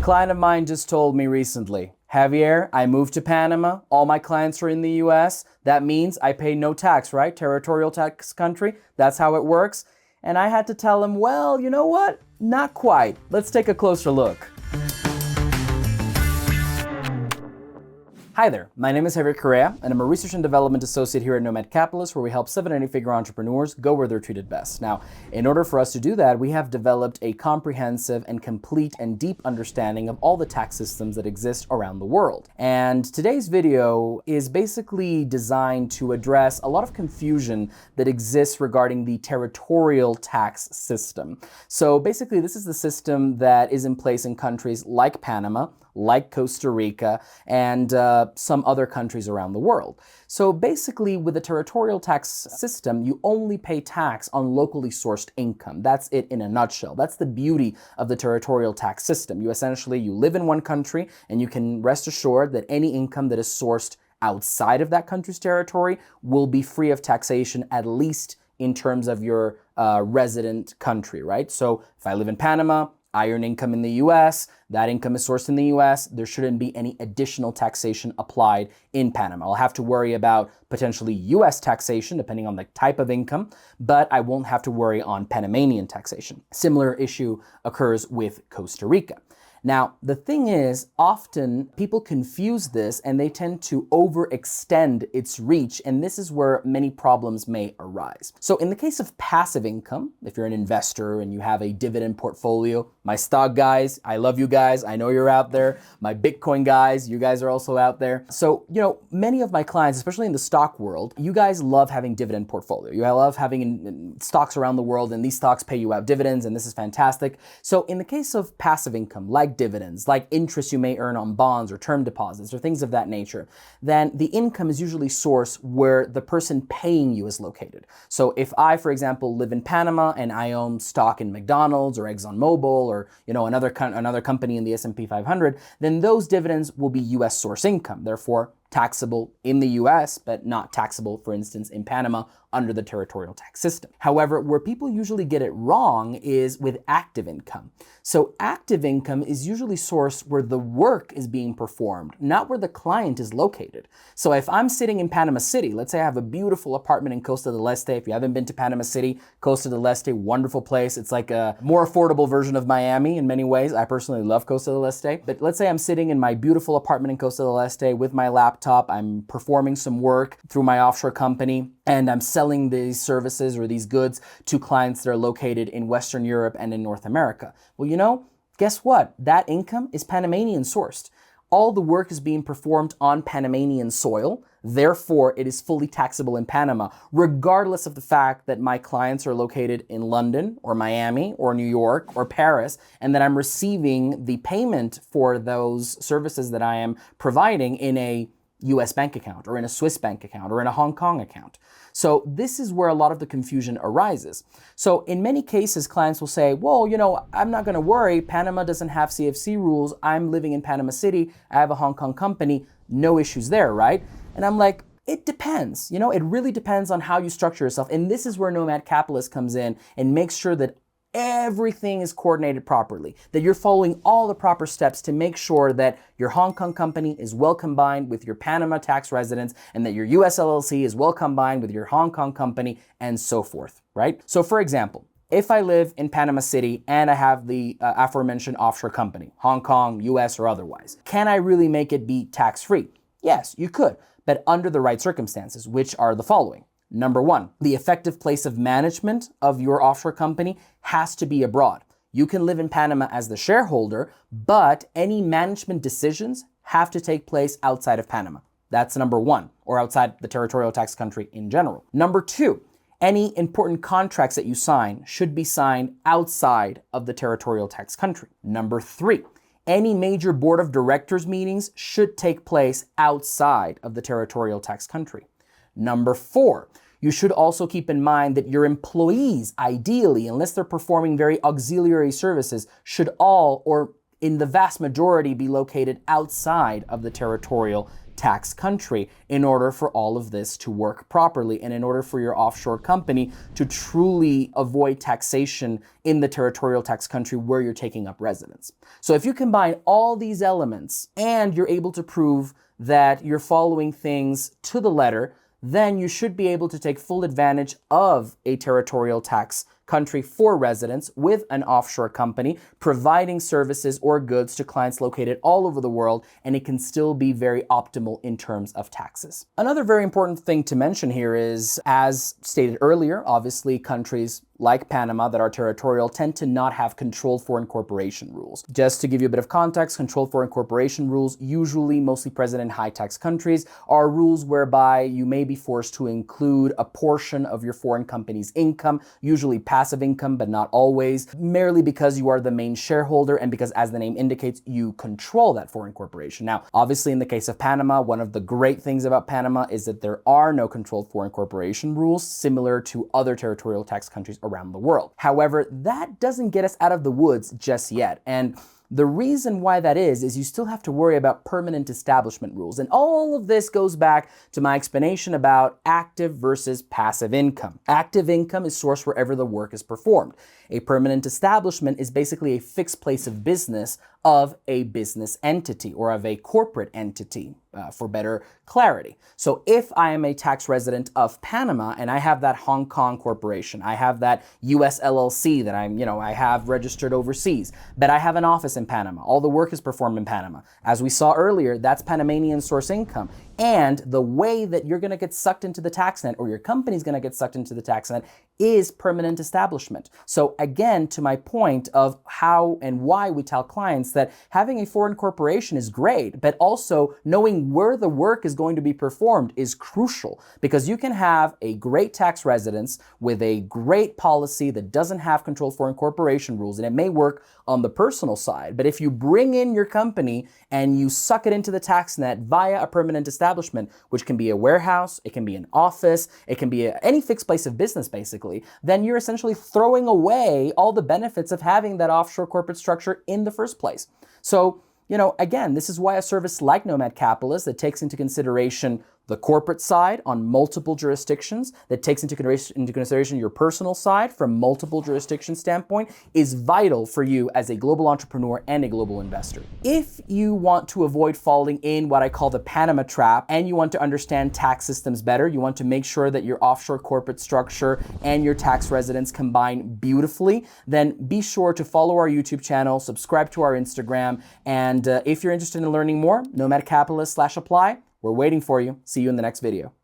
client of mine just told me recently, Javier, I moved to Panama. All my clients are in the US. That means I pay no tax, right? Territorial tax country. That's how it works. And I had to tell him, well, you know what? Not quite. Let's take a closer look. Hi there, my name is Javier Correa, and I'm a Research and Development Associate here at Nomad Capitalist, where we help 7 and 8-figure entrepreneurs go where they're treated best. Now, in order for us to do that, we have developed a comprehensive and complete and deep understanding of all the tax systems that exist around the world. And today's video is basically designed to address a lot of confusion that exists regarding the territorial tax system. So basically, this is the system that is in place in countries like Panama, like Costa Rica, and some other countries around the world. So basically, with the territorial tax system, you only pay tax on locally sourced income. That's it in a nutshell. That's the beauty of the territorial tax system. You live in one country, and you can rest assured that any income that is sourced outside of that country's territory will be free of taxation, at least in terms of your resident country, right? So if I live in Panama, I earn income in the US, that income is sourced in the US, there shouldn't be any additional taxation applied in Panama. I'll have to worry about potentially US taxation, depending on the type of income, but I won't have to worry on Panamanian taxation. Similar issue occurs with Costa Rica. Now, the thing is, often people confuse this and they tend to overextend its reach, and this is where many problems may arise. So in the case of passive income, if you're an investor and you have a dividend portfolio, my stock guys, I love you guys, I know you're out there. My Bitcoin guys, you guys are also out there. So, many of my clients, especially in the stock world, you guys love having dividend portfolio. You love having stocks around the world, and these stocks pay you out dividends, and this is fantastic. So in the case of passive income, like dividends, like interest you may earn on bonds or term deposits or things of that nature, then the income is usually sourced where the person paying you is located. So if I, for example, live in Panama and I own stock in McDonald's or ExxonMobil or another company in the S&P 500, then those dividends will be US source income, therefore taxable in the US, but not taxable, for instance, in Panama under the territorial tax system. However, where people usually get it wrong is with active income. So active income is usually sourced where the work is being performed, not where the client is located. So if I'm sitting in Panama City, let's say I have a beautiful apartment in Costa del Este. If you haven't been to Panama City, Costa del Este, wonderful place. It's like a more affordable version of Miami in many ways. I personally love Costa del Este. But let's say I'm sitting in my beautiful apartment in Costa del Este with my laptop. I'm performing some work through my offshore company, and I'm selling these services or these goods to clients that are located in Western Europe and in North America. Well, guess what? That income is Panamanian sourced. All the work is being performed on Panamanian soil. Therefore, it is fully taxable in Panama, regardless of the fact that my clients are located in London or Miami or New York or Paris, and that I'm receiving the payment for those services that I am providing in a US bank account or in a Swiss bank account or in a Hong Kong account. So this is where a lot of the confusion arises. So in many cases, clients will say, well, I'm not going to worry. Panama doesn't have CFC rules. I'm living in Panama City. I have a Hong Kong company. No issues there, right? And I'm like, it depends. It really depends on how you structure yourself. And this is where Nomad Capitalist comes in and makes sure that everything is coordinated properly, that you're following all the proper steps to make sure that your Hong Kong company is well combined with your Panama tax residence and that your US LLC is well combined with your Hong Kong company and so forth, right? So for example, if I live in Panama City and I have the aforementioned offshore company, Hong Kong, US, or otherwise, can I really make it be tax-free? Yes, you could, but under the right circumstances, which are the following. Number one, the effective place of management of your offshore company has to be abroad. You can live in Panama as the shareholder, but any management decisions have to take place outside of Panama. That's number one, or outside the territorial tax country in general. Number two, any important contracts that you sign should be signed outside of the territorial tax country. Number three, any major board of directors meetings should take place outside of the territorial tax country. Number four, you should also keep in mind that your employees, ideally, unless they're performing very auxiliary services, should all, or in the vast majority, be located outside of the territorial tax country in order for all of this to work properly and in order for your offshore company to truly avoid taxation in the territorial tax country where you're taking up residence. So if you combine all these elements and you're able to prove that you're following things to the letter, then you should be able to take full advantage of a territorial tax country for residents with an offshore company providing services or goods to clients located all over the world, and it can still be very optimal in terms of taxes. Another very important thing to mention here is, as stated earlier, obviously countries like Panama that are territorial tend to not have controlled foreign corporation rules. Just to give you a bit of context, controlled foreign corporation rules, usually mostly present in high tax countries, are rules whereby you may be forced to include a portion of your foreign company's income, usually passive income, but not always, merely because you are the main shareholder and because, as the name indicates, you control that foreign corporation. Now, obviously in the case of Panama, one of the great things about Panama is that there are no controlled foreign corporation rules similar to other territorial tax countries around the world. However, that doesn't get us out of the woods just yet. And the reason why that is you still have to worry about permanent establishment rules. And all of this goes back to my explanation about active versus passive income. Active income is sourced wherever the work is performed. A permanent establishment is basically a fixed place of business of a business entity or of a corporate entity, for better clarity. So if I am a tax resident of Panama and I have that Hong Kong corporation, I have that US LLC that I have registered overseas, but I have an office in Panama. All the work is performed in Panama. As we saw earlier, that's Panamanian source income. And the way that you're going to get sucked into the tax net, or your company's going to get sucked into the tax net, is permanent establishment. So again, to my point of how and why we tell clients that having a foreign corporation is great, but also knowing where the work is going to be performed is crucial, because you can have a great tax residence with a great policy that doesn't have controlled foreign corporation rules, and it may work on the personal side. But if you bring in your company and you suck it into the tax net via a permanent establishment, which can be a warehouse, it can be an office, it can be any fixed place of business basically, then you're essentially throwing away all the benefits of having that offshore corporate structure in the first place. So, again, this is why a service like Nomad Capitalist that takes into consideration the corporate side on multiple jurisdictions, that takes into consideration your personal side from multiple jurisdiction standpoint, is vital for you as a global entrepreneur and a global investor. If you want to avoid falling in what I call the Panama trap, and you want to understand tax systems better, you want to make sure that your offshore corporate structure and your tax residence combine beautifully, then be sure to follow our YouTube channel, subscribe to our Instagram, and if you're interested in learning more, Nomad Capitalist /apply, we're waiting for you. See you in the next video.